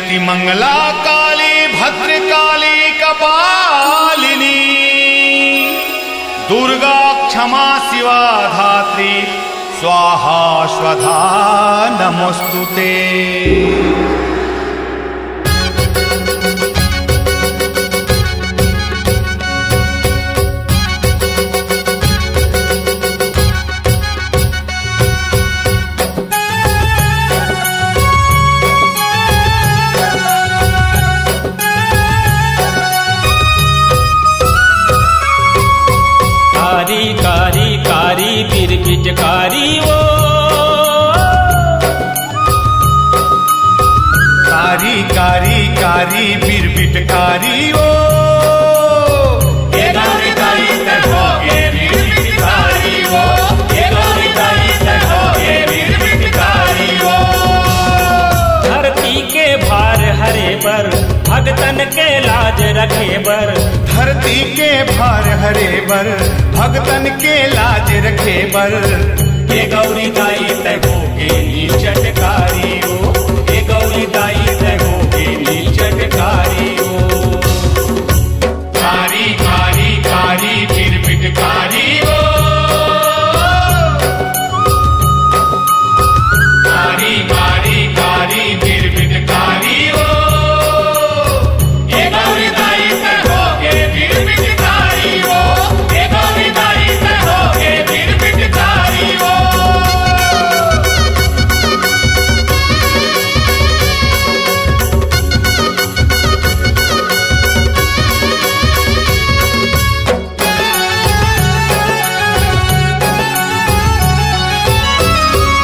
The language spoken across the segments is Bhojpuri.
जयति मंगला काली भद्रकाली कपालिनी दुर्गा क्षमा शिवा धात्री स्वाहा स्वधा नमोस्तुते। कारी कारी बिरगिटकारी ओ कारी कारी कारी बिरबिटकारी ओ ये गौरी ताई तको ये बिरबिटकारी ओ ये गौरी ताई तको ये बिरबिटकारी ओ। धरती के भार हरे बर भगतन के लाज रखे बर धरती के भार हरे बर भगतन के लाज रखे बर। ये गौरी ताई तको के नीचटकारी ओ ये गौरी ताई तको के नीचटकारी ओ। कारी कारी कारी बिरबिटकारी ओ कारी कारी कारी बिरबिटकारी ओ। ये गौरी ताई तको के बिरबिटकारी ओ ये गौरी ताई तको के बिरबिटकारी ओ।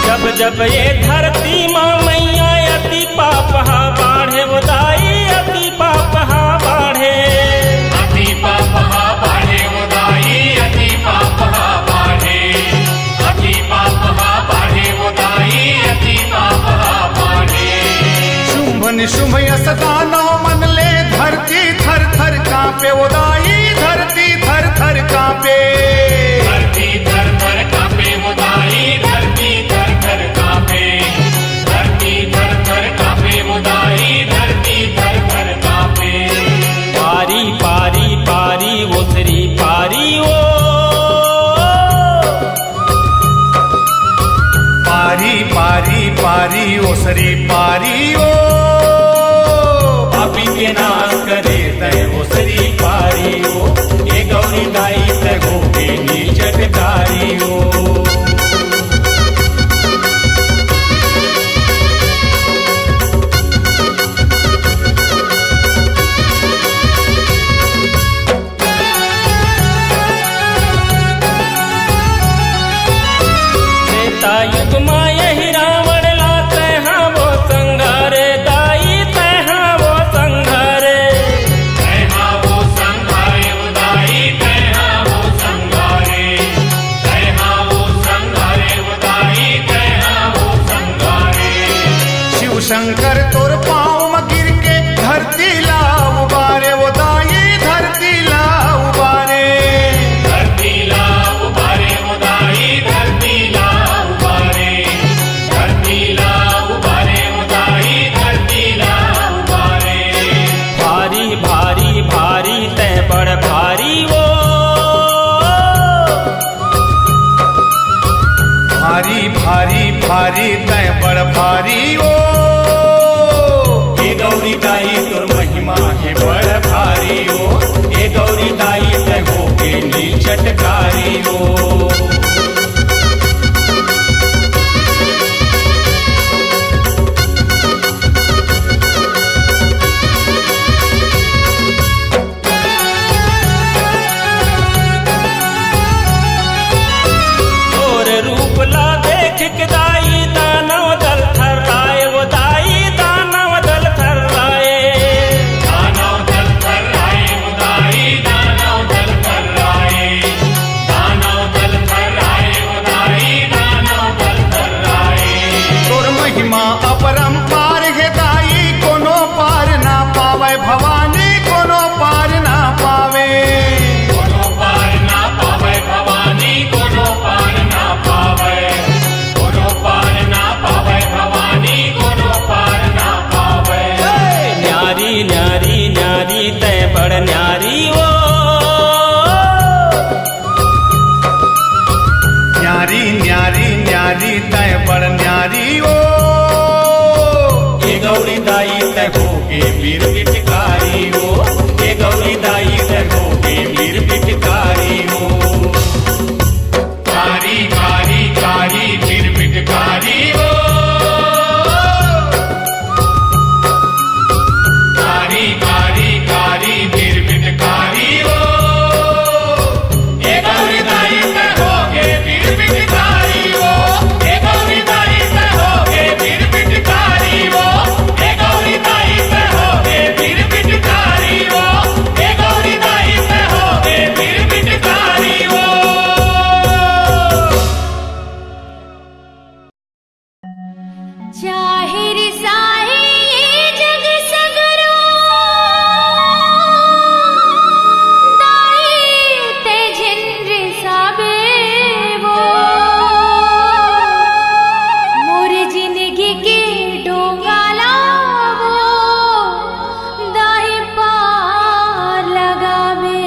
जब जब ये धरती माँ मैया अति पाप हा बाढ़े वो दाई अति पाप हा बाढ़े अति पाप हा बाढ़े उदाई अति पाप हा बाढ़े अति पाप हा बाढ़े उदाई अति पाप हा बाढ़े। शुंभ निशुंभ यस दानव मन ले धरती थर थर कांपे उदाई धरती थर थर कांपे। धरती थर थर कांपे उदाई धरती थर थर कांपे धरती थर थर कांपे उदाई धरती थर थर कांपे। पारी पारी पारी उतरी पारी ओ पारी पारी पारी ओसरी पारी ओ पापी के नाश करे तय ओसरी पारी ओ ये गौरी दाई तको के नीचटकारी ओ। त्रेता युग माँ यही रावण लाते हाँ वो संघारे दाई तैहा वो संघारे तैहा वो संघारे उदाई तैहा वो संघारे तैहा वो संघारे उदाई तैहा वो संघारे। शिव शंकर तोर पाँव में गिर के धरती ला उबारे उदाई धरती ला उबारे। धरती ला उबारे उदाई धरती ला उबारे धरती ला उबारे उदाई धरती ला उबारे। भारी भारी भारी तय बड़ भारी वो भारी भारी भारी तय बड़ भारी ओ ये गौरी दाई तुर महिमा है बड़ भारी ओ ये गौरी दाई तको के नीचटकारी ओ। और रूप ला देख के दाई दानव दल थर्राए वो दाई दानव दल थर्राए दानव दल थर्राए उदाई दानव दल थर्राए दानव दल थर्राए न्यारी तय बड़ न्यारी ओ ये गौरी दाई तय होगे वीर पिटकारी हो, ये गौरी दाई तय होगे वीर पिटकारी हो। कारी कारी कारी फिर पिटकारी हो, कारी कारी कारी फिर पिटकारी हो। ये गौरी दाई तय होगे फिर पिटकारी हो, ये गौरी दाई तय होगे फिर पिटकारी हो, ये गौरी दाई तय होगे फिर पिटकारी हो, ये गौरी दाई तय होगे फिर पिटकारी हो। जाहिर साहे ये जग सगरो दाई ते झिंर साबे वो मोर जिंदगी के डोंगाला वो दाई पार लगावे।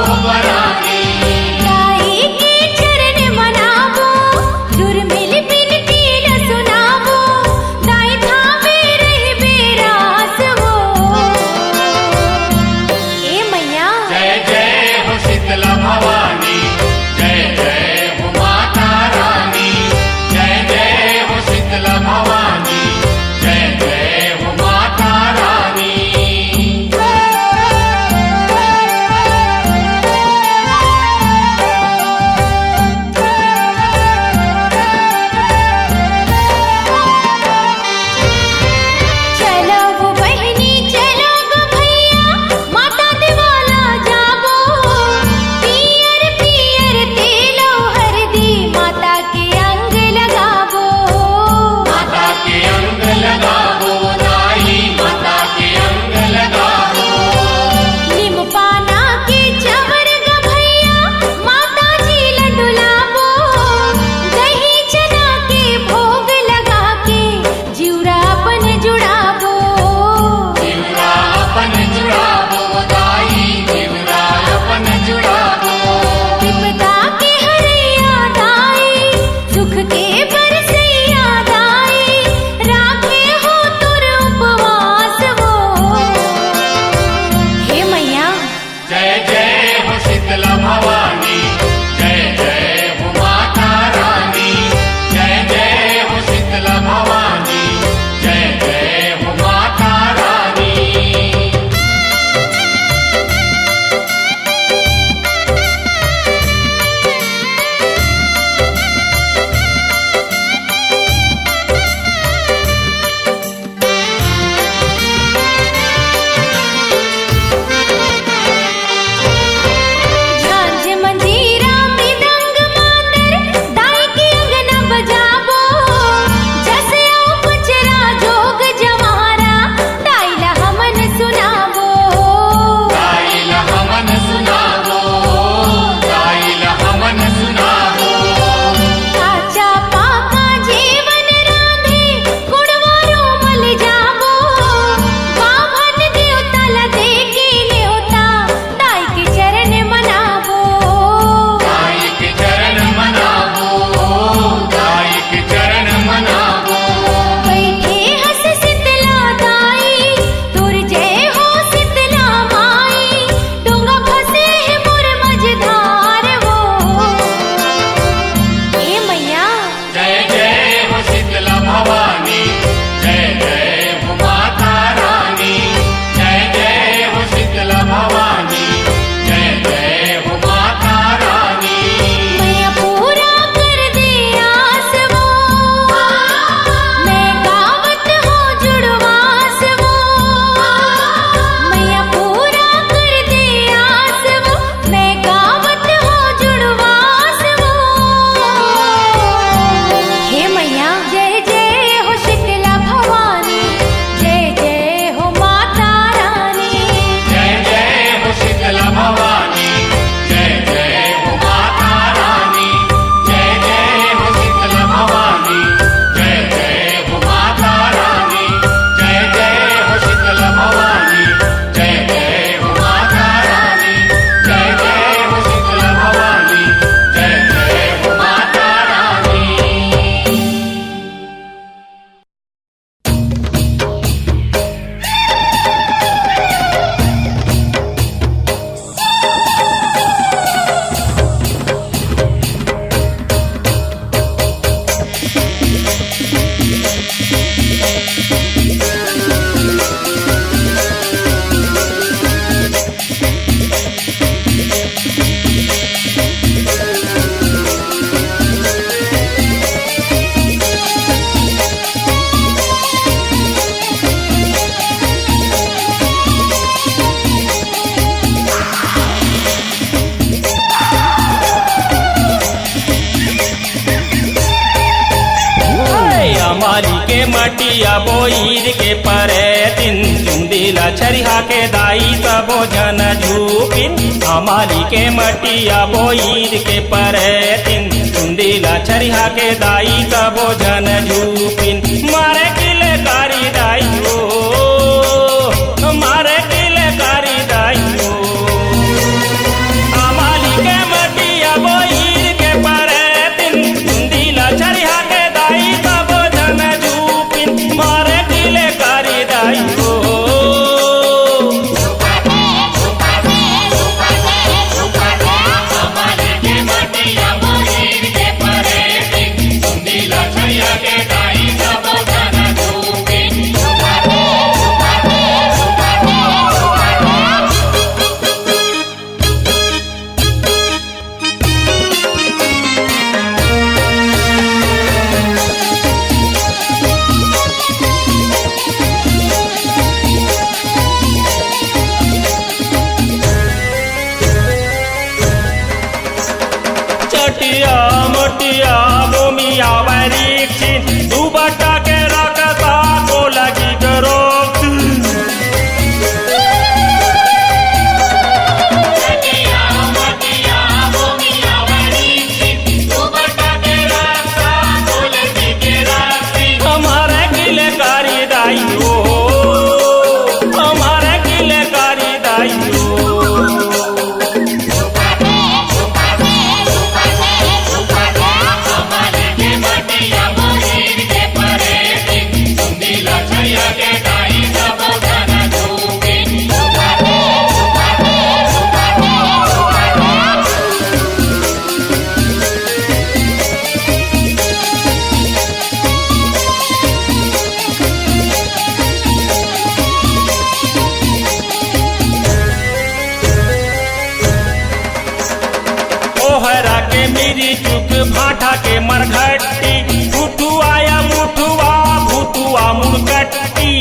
बरानी दाई के चरण मनावो दुर्मिल बिनती ल सुनावो दाई थामे रही बेरास हो ए मैया जय जय हो शीतला भवानी जय जय हो माता रानी जय जय हो शीतला भवानी जय जय हो माता रानी चलो वो बहनी चलो गो भैया माता दिवाला जाबो पियर पियर तेलो हरदी माता के अंग लगाबो माता के अंग लगावो दाई माता के अंग लगावो निम पाना के चवर ग भैया माता जी लडुलाबो दही चना के भोग लगा के जिउरा अपन जुड़ाबो जीवरा अपन जुड़ावो दाई जीवरा अपन जुड़ावो विपदा के हरैया दाई सुख के बरसैया दाई राखे हो तुर उपवास हो हे मैया जय जय हो शीतला भवानी जय जय हो माता रानी जय जय हो शीतला भवानी जय जय हो माता रानी झांझ मंजीरा मृदंग मातर दाई के अंगना बजाबो जैसे आओ पचरा जोग जवारा दाई ला हमन सुनाबो दाइल हमन सुनावो दाइल हमन सुनावो काचा पाका जीवन राधे गुणवारो मल जाबो बाभन देवता ला देके न्योता दाई के चरण मनाबो दाई के चरण मनावो दाई के चरण मनावो बैठे हस शीतला दाई तुर जय हो शीतला माई डोंगा फसे है मोर मझधार हो ए मैया जय जय हो शीतला भवानी जय जय हो माता रानी जय जय हो शीतला भवानी जय जय हो माता रानी मैया पूरा कर दे आस वो मैं गावत हो जुड़वास वो मैया पूरा कर दे आस वो मैं गावत हो जुड़वास वो हे मैया जय जय हो शीतला भवानी जय जय हो माता रानी जय जय हो शीतला भवानी जय जय हो माता रानी जय जय हो शीतला भवानी जय जय हो माता रानी जय जय हो शीतला भवानी जय जय हो माता रानी जय जय हो शीतला भवानी जय जय हो माता रानी हमारी के मटिया बोईर के परे दिन चुंदीला छरिहा के दाई सबो जन झूपिन हमारी के मटिया बोईर के परे दिन चुंदीला छरिहा के दाई सबो जन झूपिन मारे किले कारी दाई हो मारे किले कारी दाई हो मटिया बोमिया वरीक्षिन दुबट्टा के रखता को लगी करो मटिया मटिया भूमिया वरीक्षित दुपट्टा के रास्ता बोलती के रास्ती हमारे किले कारी दाइयो हमारे किले कारी दाइयो हमारे के मटिया मोहिर के परे सुंदीला छया के दाई सब जन धूपी ओहरा के मेरी चुक भाटा के मरघट्टी फुटुआ या मुठुआ भुतुआ मुड़कट्टी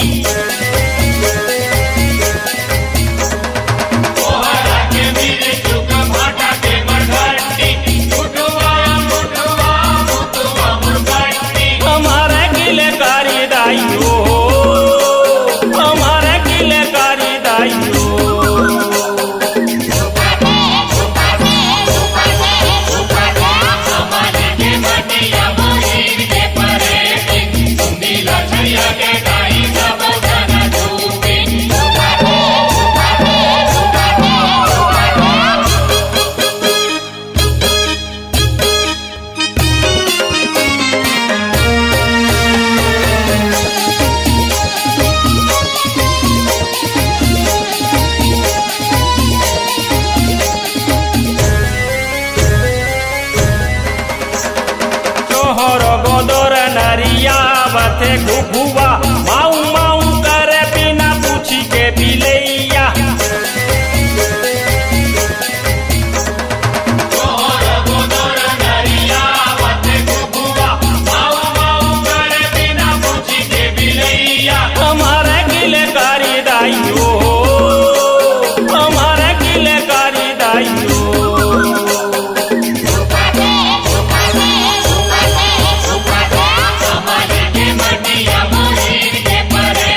ओहरा के मेरे चुक भाटा के मरघट्टी मुठुआ मुठुआ मुठुआ मुरघट्टी हमारे किले कारी दाइयो हमारे किले कारी दाइयो हमारे के मटिया मोहिर के परे सुंदीला छया के दाई सब जन धूपी तोहर गोदर नरिया बथे घुघुआ माऊ माऊ करे बिना पूछी के बिलैया तोहर गोदर नरिया वते गुगुआ माऊ माऊ करे बिना पूछी के बिलैया हमारे किले कारी दाइयो हमारे किले कारी दाइयो हमारे के मटिया मोहिर के परे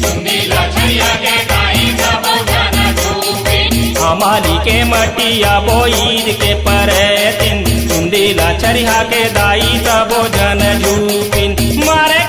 सुंदीला छया के दाई सब जन धूपी हमारी के मटिया बोईर के परे दिन सुंदीला चरिहा के दाई तबो जन झूपिन मारे